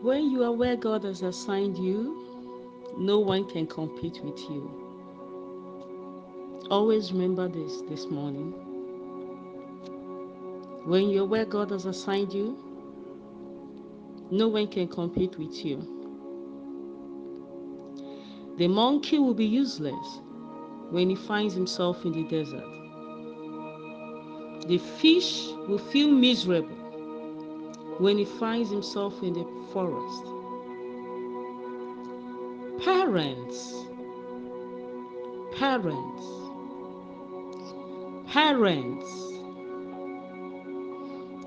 When you are where God has assigned you, no one can compete with you. Always remember this morning. When you're where God has assigned you, no one can compete with you. The monkey will be useless when he finds himself in the desert. The fish will feel miserable when he finds himself in the forest. Parents, parents, parents,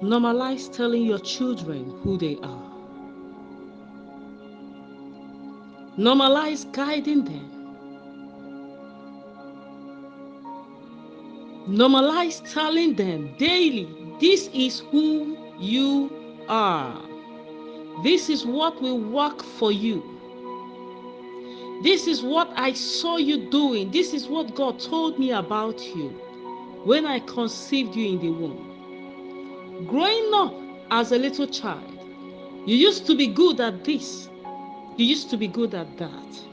normalize telling your children who they are. Normalize guiding them. Normalize telling them daily, this is who you are. This is what will work for you. This is what I saw you doing. This is what God told me about you when I conceived you in the womb. Growing up as a little child, you used to be good at this. You used to be good at that.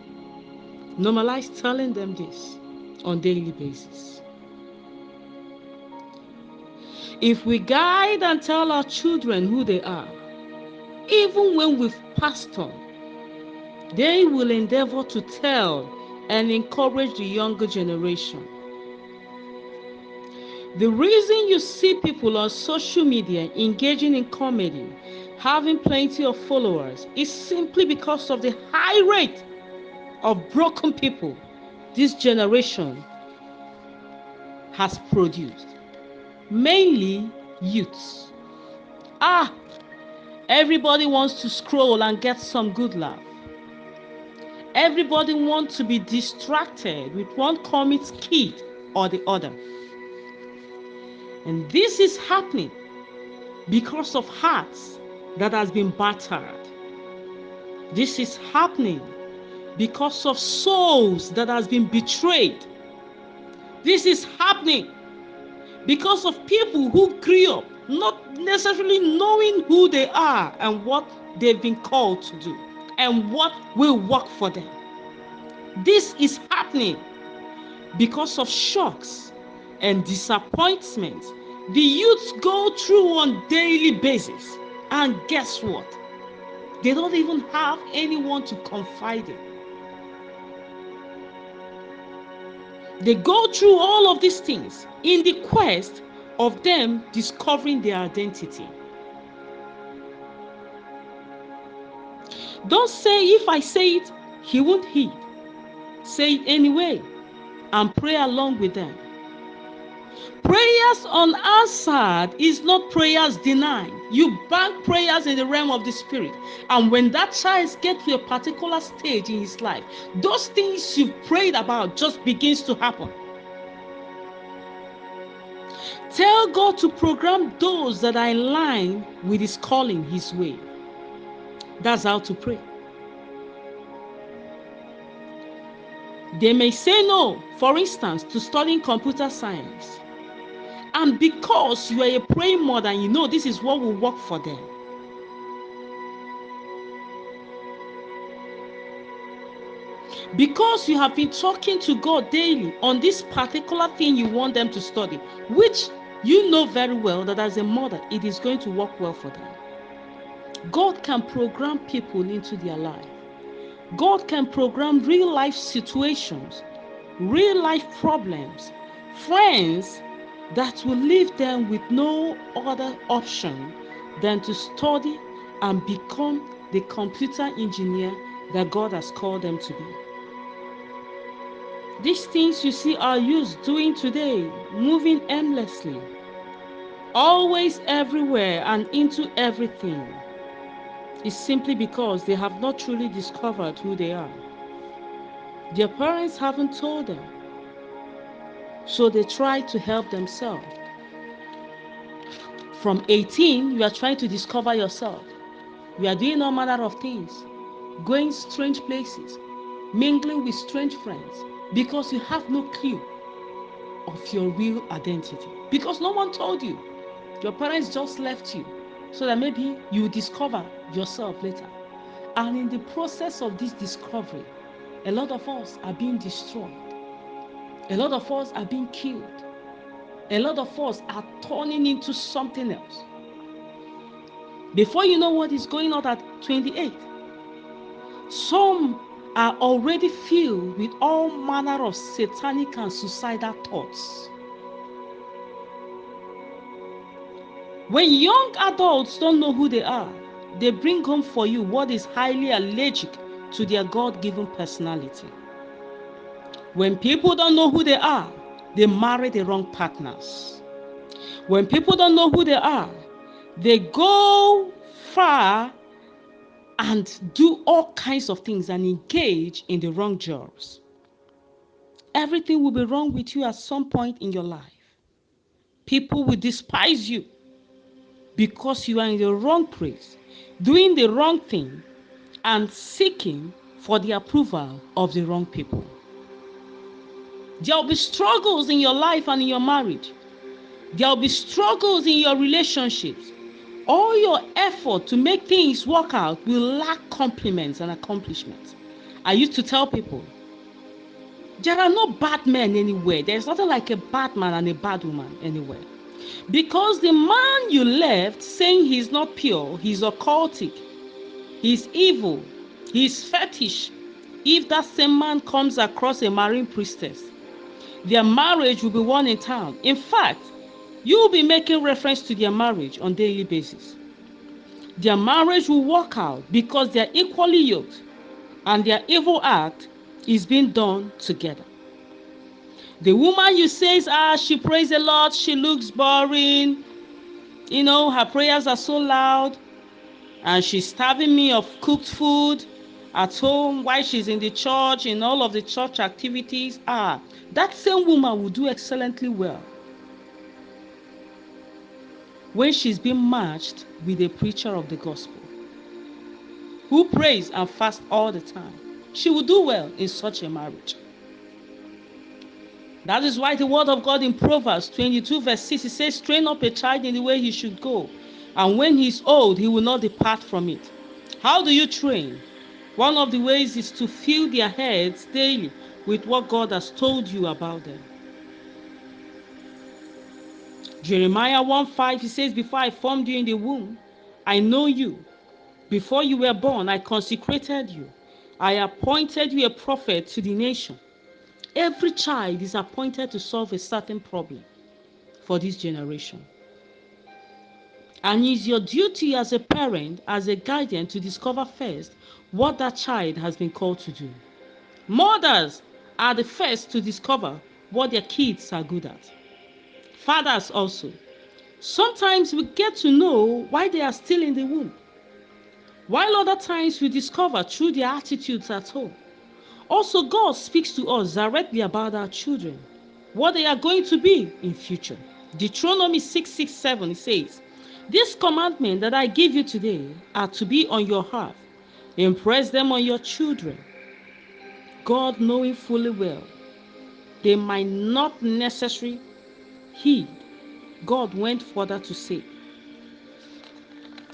Normalize telling them this on a daily basis. If we guide and tell our children who they are, even when we've passed on, they will endeavor to tell and encourage the younger generation. The reason you see people on social media engaging in comedy, having plenty of followers, is simply because of the high rate of broken people this generation has produced. Mainly youths. Everybody wants to scroll and get some good laugh. Everybody wants to be distracted with one comic skit or the other. And this is happening because of hearts that has been battered. This is happening because of souls that has been betrayed. This is happening because of people who grew up not necessarily knowing who they are and what they've been called to do and what will work for them. This is happening because of shocks and disappointments the youths go through on a daily basis. And guess what? They don't even have anyone to confide in. They go through all of these things in the quest of them discovering their identity. Don't say, if I say it, he won't heed. Say it anyway and pray along with them. Prayers unanswered is not prayers denied. You bank prayers in the realm of the spirit. And when that child gets to a particular stage in his life, those things you've prayed about just begins to happen. Tell God to program those that are in line with his calling his way. That's how to pray. They may say no, for instance, to studying computer science. And because you are a praying mother and you know this is what will work for them, because you have been talking to God daily on this particular thing you want them to study, which you know very well that as a mother, it is going to work well for them. God can program people into their life. God can program real life situations, real life problems, friends that will leave them with no other option than to study and become the computer engineer that God has called them to be. These things you see our youth doing today, moving aimlessly, always everywhere and into everything, is simply because they have not truly discovered who they are. Their parents haven't told them, so they try to help themselves. From 18, you are trying to discover yourself. You are doing all manner of things, going strange places, mingling with strange friends, because you have no clue of your real identity. Because no one told you. Your parents just left you so that maybe you discover yourself later. And in the process of this discovery, a lot of us are being destroyed. A lot of us are being killed. A lot of us are turning into something else. Before you know what is going on at 28, some are already filled with all manner of satanic and suicidal thoughts. When young adults don't know who they are, they bring home for you what is highly allergic to their God-given personality. When people don't know who they are, they marry the wrong partners. When people don't know who they are, they go far and do all kinds of things and engage in the wrong jobs. Everything will be wrong with you at some point in your life. People will despise you because you are in the wrong place, doing the wrong thing, and seeking for the approval of the wrong people. There will be struggles in your life and in your marriage. There will be struggles in your relationships. All your effort to make things work out will lack compliments and accomplishments. I used to tell people, there are no bad men anywhere. There's nothing like a bad man and a bad woman anywhere. Because the man you left saying he's not pure, he's occultic, he's evil, he's fetish. If that same man comes across a marine priestess, their marriage will be one in town. In fact, you will be making reference to their marriage on a daily basis. Their marriage will work out because they are equally yoked and their evil act is being done together. The woman you say, she prays a lot, she looks boring, her prayers are so loud, and she's starving me of cooked food at home while she's in the church, in all of the church activities. That same woman will do excellently well when she's being matched with a preacher of the gospel who prays and fasts all the time. She will do well in such a marriage. That is why the word of God in Proverbs 22 verse 6, it says, train up a child in the way he should go, and when he is old, he will not depart from it. How do you train? One of the ways is to fill their heads daily with what God has told you about them. Jeremiah 1:5, he says, before I formed you in the womb, I know you. Before you were born, I consecrated you. I appointed you a prophet to the nation. Every child is appointed to solve a certain problem for this generation. And it's your duty as a parent, as a guardian, to discover first what that child has been called to do. Mothers are the first to discover what their kids are good at. Fathers also. Sometimes we get to know why they are still in the womb, while other times we discover through their attitudes at home. Also, God speaks to us directly about our children, what they are going to be in future. Deuteronomy 6:6-7 says, this commandment that I give you today are to be on your heart. Impress them on your children. God knowing fully well they might not necessarily heed, God went further to say,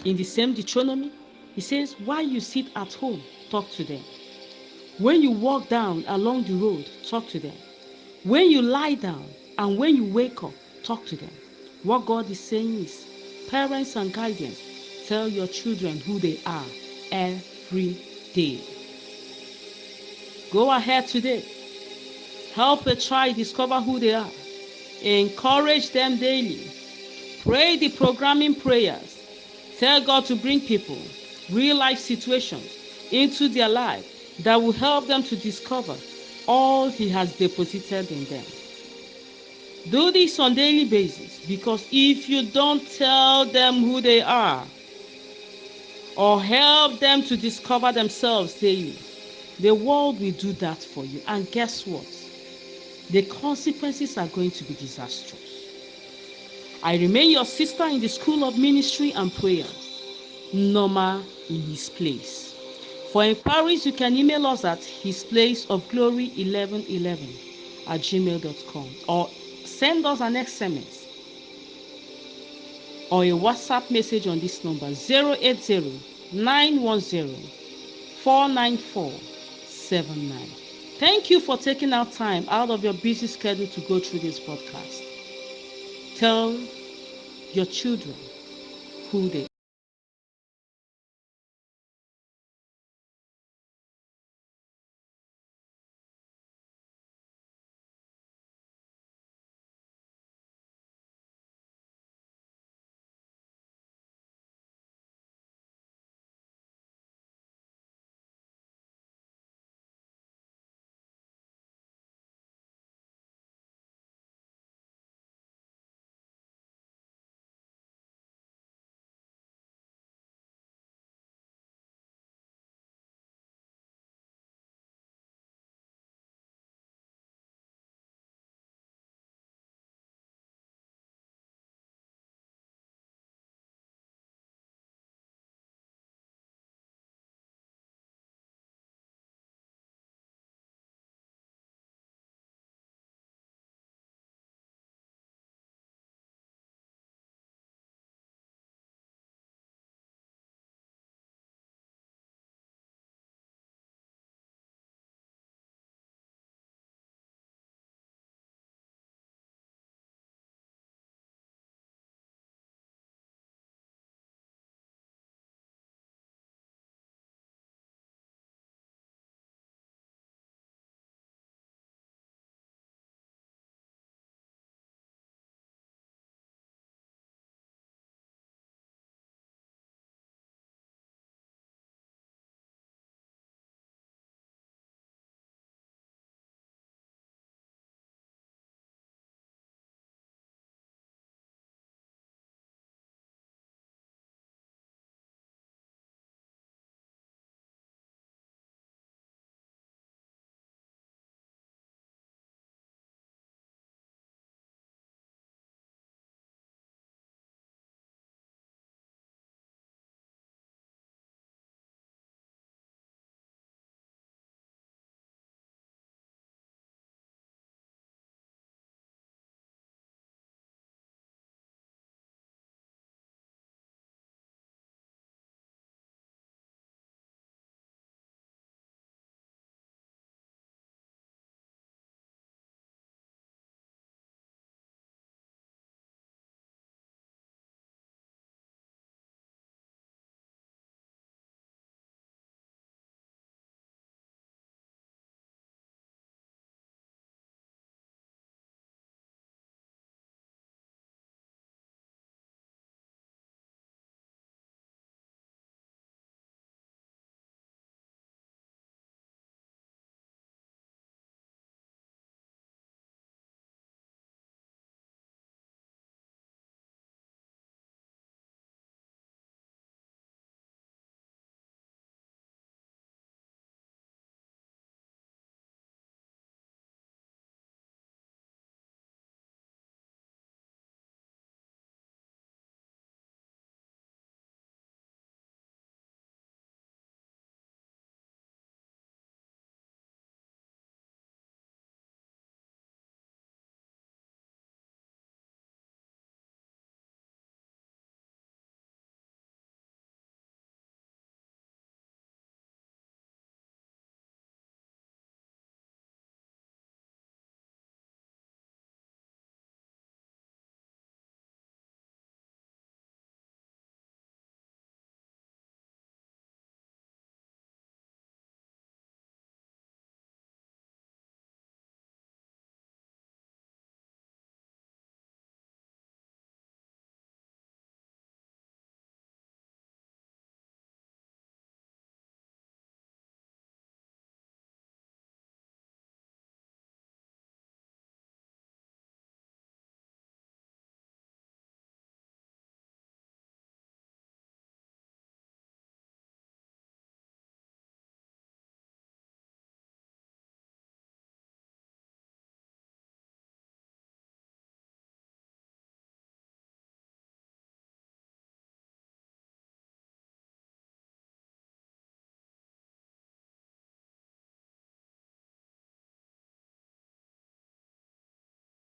in the same Deuteronomy, he says, while you sit at home, talk to them. When you walk down along the road, talk to them. When you lie down and when you wake up, talk to them. What God is saying is, parents and guardians, tell your children who they are every day. Go ahead today. Help a child discover who they are. Encourage them daily. Pray the programming prayers. Tell God to bring people, real life situations into their life that will help them to discover all He has deposited in them. Do this on a daily basis, because if you don't tell them who they are or help them to discover themselves daily, the world will do that for you. And guess what? The consequences are going to be disastrous. I remain your sister in the School of Ministry and Prayer, Norma in His Place. For inquiries, you can email us at hisplaceofglory1111@gmail.com or send us an SMS or a WhatsApp message on this number 080-910-911. 49479. Thank you for taking out time out of your busy schedule to go through this podcast. Tell your children who they